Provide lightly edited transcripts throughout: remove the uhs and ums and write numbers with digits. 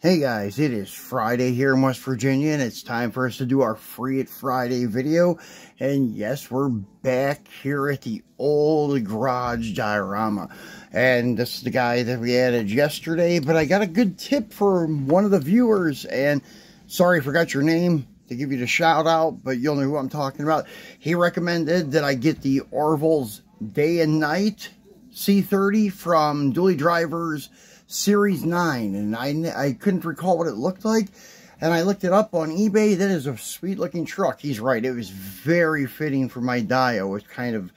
Hey guys, it is Friday here in West Virginia, and it's time for us to do our Free It Friday video. And yes, we're back here at the old garage diorama. And this is the guy that we added yesterday, but I got a good tip for one of the viewers, and sorry I forgot your name to give you the shout out, but you'll know who I'm talking about. He recommended that I get the Orville's Day and Night C30 from Dually Drivers Series 9, and I couldn't recall what it looked like, and I looked it up on eBay. That is a sweet looking truck. He's right, it was very fitting for my Dio. It's kind of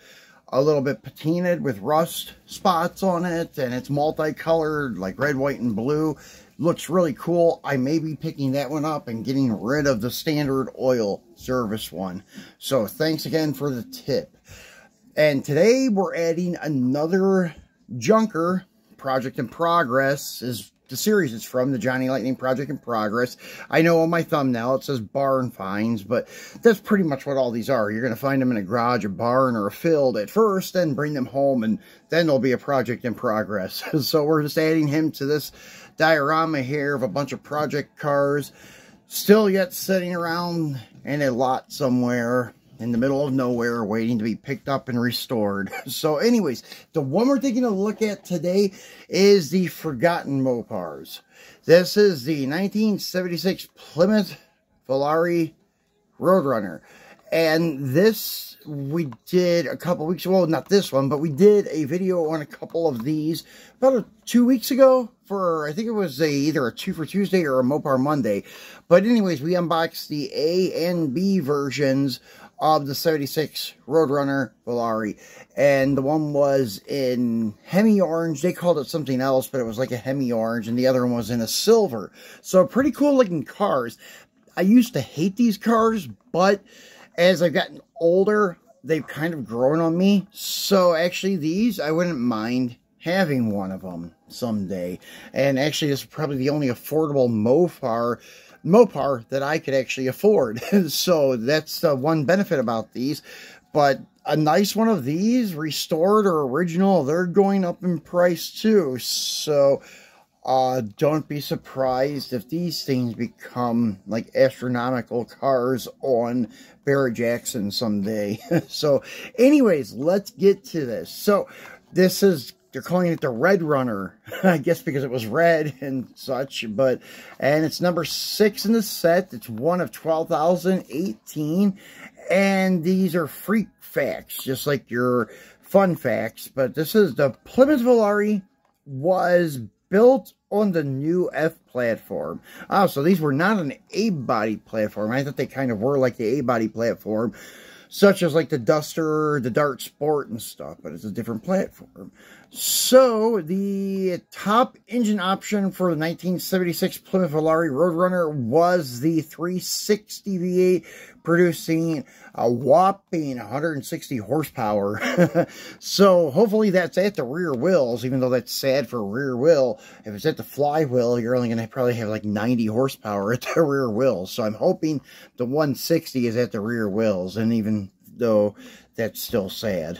a little bit patinaed with rust spots on it, and it's multicolored like red, white, and blue. Looks really cool. I may be picking that one up and getting rid of the standard oil service one. So thanks again for the tip. And today we're adding another junker. Project in Progress is the series it's from, the Johnny Lightning Project in Progress. I know on my thumbnail it says barn finds, but that's pretty much what all these are. You're going to find them in a garage, a barn, or a field at first, then bring them home, and then there'll be a project in progress. So we're just adding him to this diorama here of a bunch of project cars still yet sitting around in a lot somewhere in the middle of nowhere, waiting to be picked up and restored. So anyways, the one we're taking a look at today is the Forgotten Mopars. This is the 1976 Plymouth Volare Roadrunner. And this we did a couple weeks ago. Well, not this one, but we did a video on a couple of these about 2 weeks ago for, I think it was either a 2 for Tuesday or a Mopar Monday. But anyways, we unboxed the A and B versions of the 76 Roadrunner Volare, and the one was in Hemi Orange. They called it something else, but it was like a Hemi Orange, and the other one was in a silver. So pretty cool looking cars. I used to hate these cars, but as I've gotten older, they've kind of grown on me. So actually these, I wouldn't mind having one of them someday. And actually this is probably the only affordable Mopar that I could actually afford. So that's the one benefit about these. But a nice one of these, restored or original, they're going up in price too. So don't be surprised if these things become like astronomical cars on Barrett-Jackson someday. So anyways, let's get to this. So this is, they're calling it the Red Runner, I guess because it was red and such, and it's number 6 in the set. It's one of 12,018, and these are freak facts, just like your fun facts, but this is the Plymouth Volare was built on the new F platform. Oh, so these were not an A-body platform. I thought they kind of were like the A-body platform, such as like the Duster, the Dart Sport and stuff, but it's a different platform. So the top engine option for the 1976 Plymouth Volare Roadrunner was the 360 V8, producing a whopping 160 horsepower. So hopefully that's at the rear wheels, even though that's sad for a rear wheel. If it's at the flywheel, you're only going to probably have like 90 horsepower at the rear wheels. So I'm hoping the 160 is at the rear wheels, and even though that's still sad.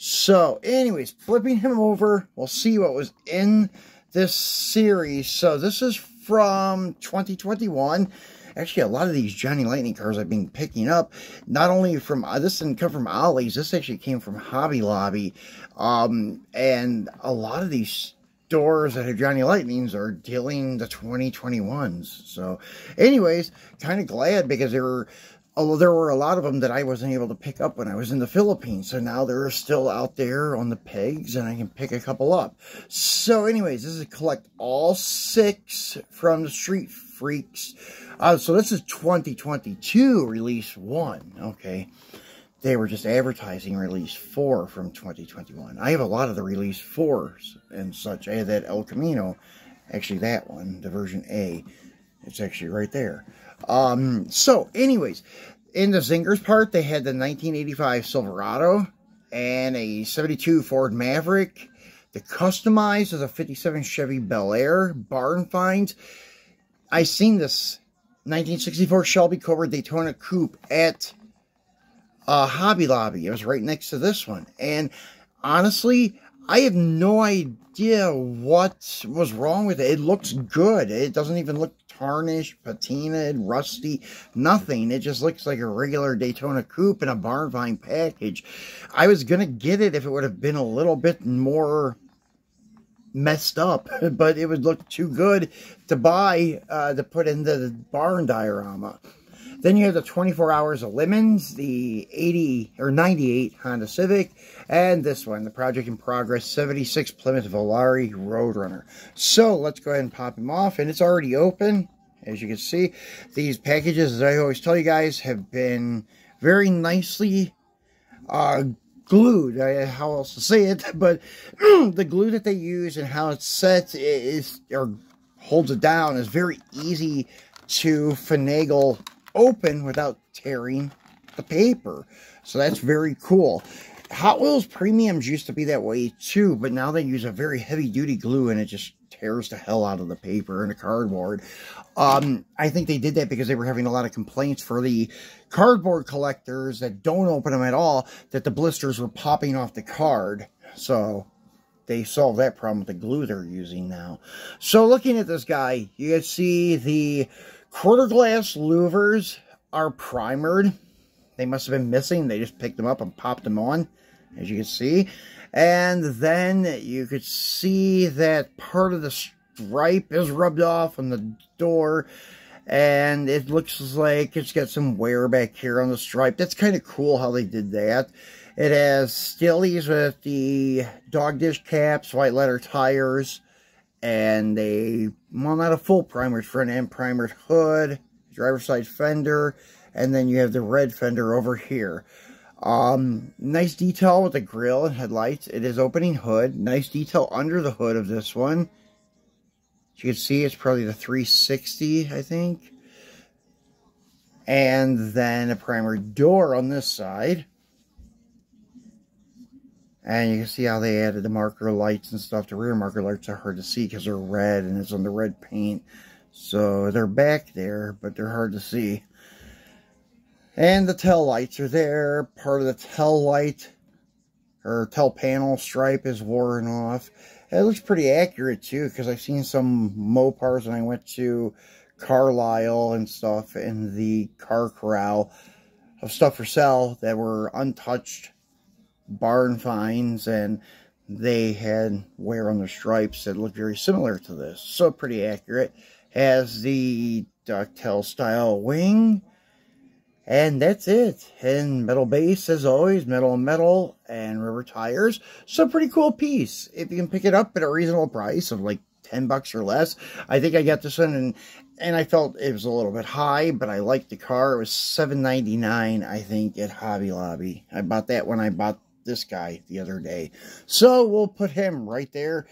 So anyways, flipping him over, we'll see what was in this series. So this is from 2021. Actually, a lot of these Johnny Lightning cars I've been picking up, not only from, this didn't come from Ollie's, this actually came from Hobby Lobby. And a lot of these stores that have Johnny Lightnings are dealing the 2021s. So anyways, kind of glad because although there were a lot of them that I wasn't able to pick up when I was in the Philippines. So now they're still out there on the pegs, and I can pick a couple up. So anyways, this is collect all 6 from the Street Freaks. So this is 2022 release 1. Okay. They were just advertising release 4 from 2021. I have a lot of the release 4s and such. I had that El Camino. Actually, that one, the version A. It's actually right there. So anyways, in the Zingers part, they had the 1985 Silverado and a 72 Ford Maverick. The customized is a 57 Chevy Bel Air. Barn finds. I seen this 1964 Shelby Cobra Daytona Coupe at Hobby Lobby. It was right next to this one. And honestly, I have no idea what was wrong with it. It looks good. It doesn't even look tarnished, patinaed, rusty, nothing. It just looks like a regular Daytona coupe in a barn find package. I was going to get it if it would have been a little bit more messed up, but it would look too good to buy, to put in the barn diorama. Then you have the 24 Hours of Lemons, the 80 or 98 Honda Civic, and this one, the Project in Progress 76 Plymouth Volare Roadrunner. So let's go ahead and pop him off, and it's already open. As you can see, these packages, as I always tell you guys, have been very nicely glued. How else to say it? But the glue that they use and how it's set or holds it down is very easy to finagle open without tearing the paper. So that's very cool. Hot Wheels Premiums used to be that way too, but now they use a very heavy duty glue and it just tears the hell out of the paper and the cardboard. I think they did that because they were having a lot of complaints for the cardboard collectors that don't open them at all, that the blisters were popping off the card. So they solved that problem with the glue they're using now. So looking at this guy, you can see the quarter glass louvers are primered. They must have been missing. They just picked them up and popped them on, as you can see. And then you could see that part of the stripe is rubbed off on the door. And it looks like it's got some wear back here on the stripe. That's kind of cool how they did that. It has stillies with the dog dish caps, white letter tires, and well, not a full primered front end primered hood, driver's side fender, and then you have the red fender over here. Nice detail with the grille and headlights. It is opening hood. Nice detail under the hood of this one. As you can see, it's probably the 360, I think. And then a primered door on this side. And you can see how they added the marker lights and stuff. The rear marker lights are hard to see because they're red and it's on the red paint. So they're back there, but they're hard to see. And the tail lights are there. Part of the tail light or tail panel stripe is worn off. It looks pretty accurate too, because I've seen some Mopars when I went to Carlisle and stuff in the car corral of stuff for sale that were untouched barn finds, and they had wear on the stripes that looked very similar to this. So pretty accurate. Has the ducktail style wing. And that's it. And metal base, as always, metal on metal, and rubber tires. So pretty cool piece. If you can pick it up at a reasonable price of like 10 bucks or less. I think I got this one, and I felt it was a little bit high, but I liked the car. It was $7.99, I think, at Hobby Lobby. I bought that when I bought this guy the other day. So we'll put him right there.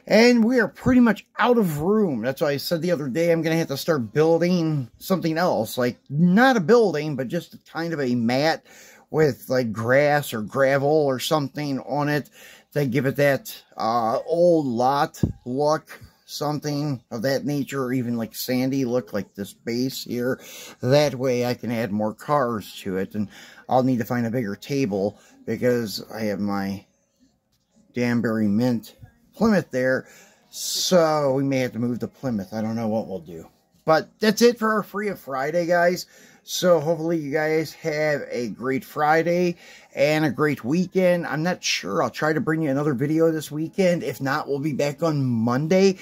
And we are pretty much out of room. That's why I said the other day I'm going to have to start building something else. Like, not a building, but just kind of a mat with, like, grass or gravel or something on it to give it that old lot look, something of that nature, or even, like, sandy look, like this base here. That way I can add more cars to it. And I'll need to find a bigger table because I have my Danbury Mint Plymouth there, so we may have to move to Plymouth. I don't know what we'll do. But that's it for our Free of Friday, guys. So hopefully you guys have a great Friday and a great weekend. I'm not sure. I'll try to bring you another video this weekend. If not, we'll be back on Monday.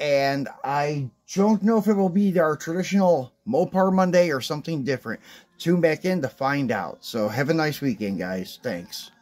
And I don't know if it will be our traditional Mopar Monday or something different. Tune back in to find out. So have a nice weekend, guys. Thanks.